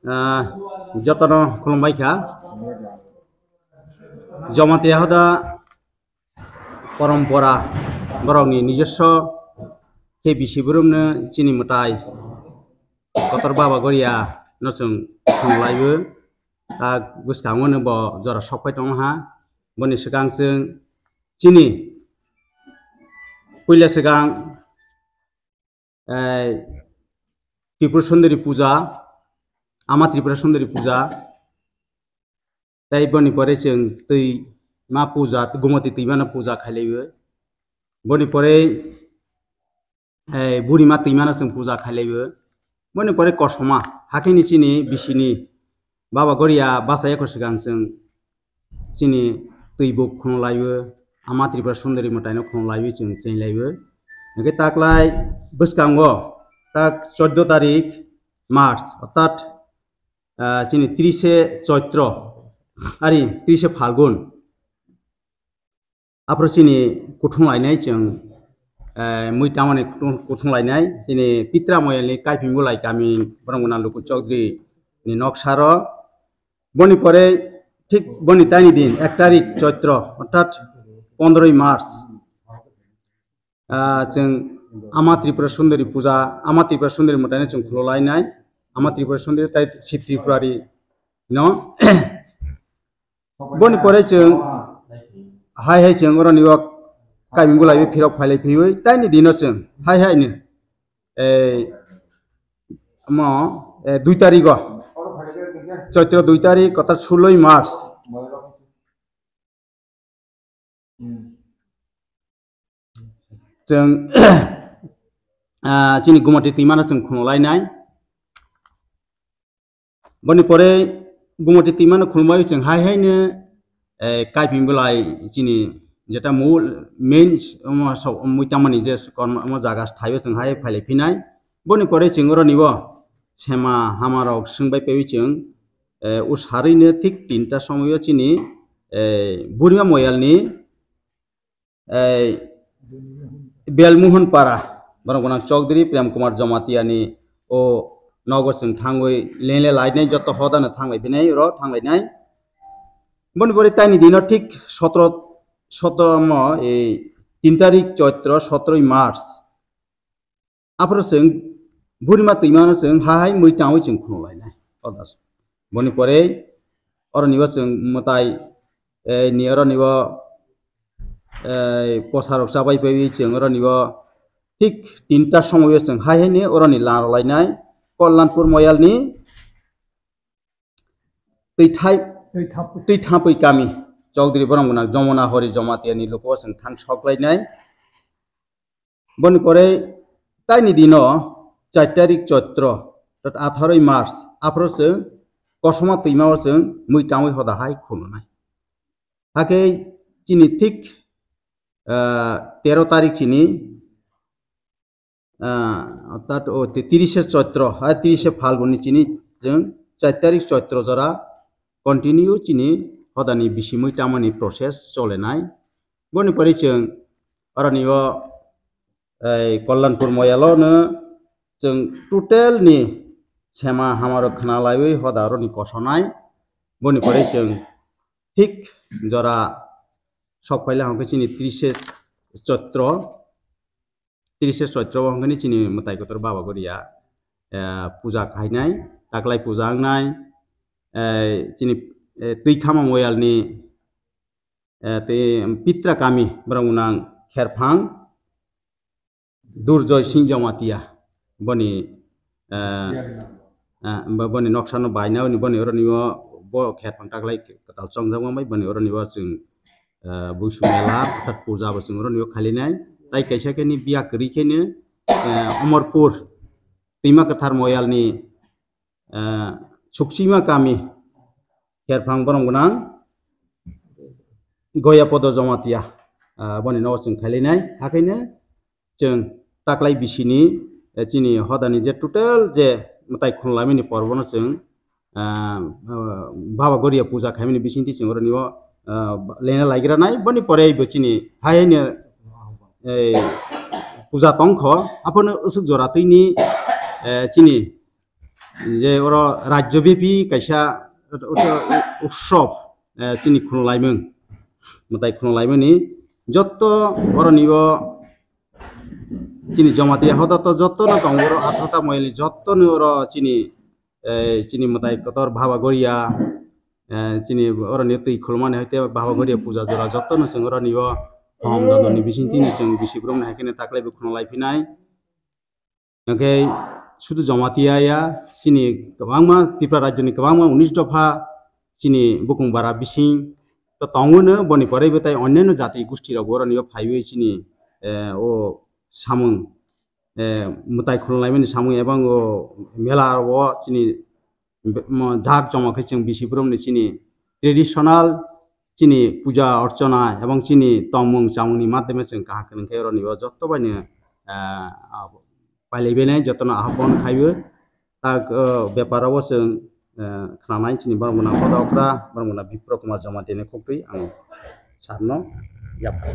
যতন খুলুমबायखा জমাতিয়া হদা परम्परा बरंनि নিজস্ব के बिसिबुरुमनो चिनि मताय कतर बाबा गरिया नसुं खुंलायबो गोसोखाङोनो ब जरा सफाय दंहा बनि सिगां जों चिनि पयला सिगां त्रिपुर सुंदरी पूजा आमा त्रिपुरा सुंदरी पूजा ताई बनि परे जों तै मा पूजा गुमति तैमाना पूजा खालायबो बनि परे बुरिमा तैमाना जों पूजा खालायबो बनि परे कसमा हाखिनि चिनि बिसिनि बाबा गरिया बासाया को सिगां जों चिनि तैबो खुंलायबो आमा त्रिपुरा सुंदरी मतायनो खुंलायबो जों थैलायबो नगे ताकलाय बसकांगो ताक 14 तारिख मार्च अर्थात चिनि 30 चैत्र आरि 30 फाल्गुन आफ्रो चिनि कुथुंलायनाय जों मैतामानि कुथुंलायनाय चिनि पित्रा मयलनि काइपिंगुलाय गामि ब्रह्मना लुकु चौधरी नि नक्सारो बनि परे ठीक बनि ताइनि दिन 1 तारिख चैत्र अर्थात 15 मार्च जों आमा त्रिपुरा सुंदरी पूजा आमा त्रिपुरा सुंदरी मतायनो जों खुंलायनाय आमा त्रिपुरा सुंदरी ताइ शिव त्रिपुरारि न बनि परे जों हाय हाय जों अरनि वक काइमिंगुलाय फिराव फाइलाय फैयो ताइनि दिनो जों हाय हायनो म 2 तारिख चैत्र 2 तारिख अर्थात 16 मार्च जों चिनि गुमति तैमाना जों खुंलायनाय बनि परे गुमति तैमाना खुंबाय जों हाय हायनो काइपिंगुलाय चिनि जेटा मूल मेन मैतामानि जे कर्म जागा थायो जों हाय फाइलाय फैनाय बनि परे जों अरनिबो सेमा हामाराव सोंबाय फैयो जों उसारैनो ठीक 3टा समय चिनि बुरिमा मयालनि बेलमोहन पारा बरंगना चौधरी प्रेम कुमार जमातियानि ओ नगरजों थांबाय लेले लायनाय जत हदानो थांबाय फैनाय र थांलायनाय बनि परे ताइनि दिनो ठीक 3 तारिख चैत्र 17 मार्च आफ्रो जों बुरिमा तैमानो जों हाय मैतामै जों खुंलायनाय अदास बनि परे अरनिबो जों मताय नि अरनिबो पसारक जाबाय फैयो जों अरनिबो ठीक 3टा समय जों हाय हायनो अरनि लारलायनाय कल्याणपुर मयालनि तैथापै गामि चौधरी बरंगना जमुना हरि जमातियानि लोगों जों थां सकलायनाय बनि परे ताइनि दिनो 4 तारिख चैत्र 18 मार्च आफ्रो जों कसमा तैमाव जों मैतामै हदाहाय खुलुनाय हाके चिनि ठीक 13 तारिख चिनि अर्थात 30 चैत्र 30 फाल्गुन चिनि जों 4 तारिख चैत्र जरा कंटिन्यू चिनि हदानि बिसि मैतामानि प्रोसेस चलेनाय बनि परे जों अरनिबो कल्याणपुर मयालनो जों टोटेल नि सेमा हामारो खनालायबै हदारनि कसनाय बनि परे जों ठीक जरा सफाइला हमके चिनि 30 चैत्र हमके चिनि मताय कतर बाबा गरिया पूजा खायनाय ताकलाय पूजा आंनाय चिनि तैखामा मयालनि ते पित्रा कामी ब्रह्मनां खेरफां दुर्जय सिंह जमातिया बनि बनि नक्सानो बायना बनि अरनिबो ब खेरफां ताकलाय कताल चंजामाय बनि अरनिबो जों बुसु मेला अर्थात पूजा बसुं अरनिबो खालिनाय ताई कैसाकेनि बिया करिखेनो अमरपुर तैमा कथार मयालनि सुक्सीमा कामी खेरफां बरंगना गयापद जमातिया बनि नव जों खालिनाय हाकैनो जों ताकलाय बिसिनि चिनि हदानि जे टोटेल जे मताय खुंलामिनि पर्वनो जों बाबा गरिया पूजा खायमिनि बिसिनि जों अरनिबो लेना लायग्रानाय बनि परे चिनि हायनो पूजा तंख आपनो उसुक जरातैनि चिनि যে ওরা রাজ্যব্যাপী কাইসা উৎসব চিনি খুনলাইমों মতাই খুনলাইমोंनि যত অরনিব চিনি জমাতিয়া হদত যত না দং ওর আত্রতা ময়লি যত ওর চিনি মতাই কতর ভাবা গড়িয়া চিনি অরনি তৈ খুলমানে হইতে ভাবা গড়িয়া পূজা জরা যত নসং অরনিব হম দাদনি বিসিংতি নসং বিসিব্রম হাইকেনে তাকলাইबो খুনলাইফিনাय ओंखाय শুধু জমাতিয়ায়া চিনি গোबांमा त्रिपुरा राज्यनि गोबांमा 19 दफा চিনি बुकुंबारा बिसिं তো তংনো বনি পরেবো তাই অন্যান্য জাতি গোষ্ঠীরা বরনিও ফাইবে চিনি ও সামুং মুতাই খুলনাইমोंनि সামুং এবং ও মেলা ও চিনি ঝাক জমাখै जों बिसिब्रमनि চিনি ट्रेडिशनल চিনি পূজা অর্চনা এবং চিনি তংমুং চামুংनि মাধ্যমে जों কাহাকনखाय রনিও যতবাইनो পাইলাইবেনাय যতনা আহ্বান খাইबो তা ব্যাপারাও जों খানাय চিনি বরমনা পদকরা বরমনা বিপ্র কুমার জমা দেনে খপ্রি आं सारनो याफा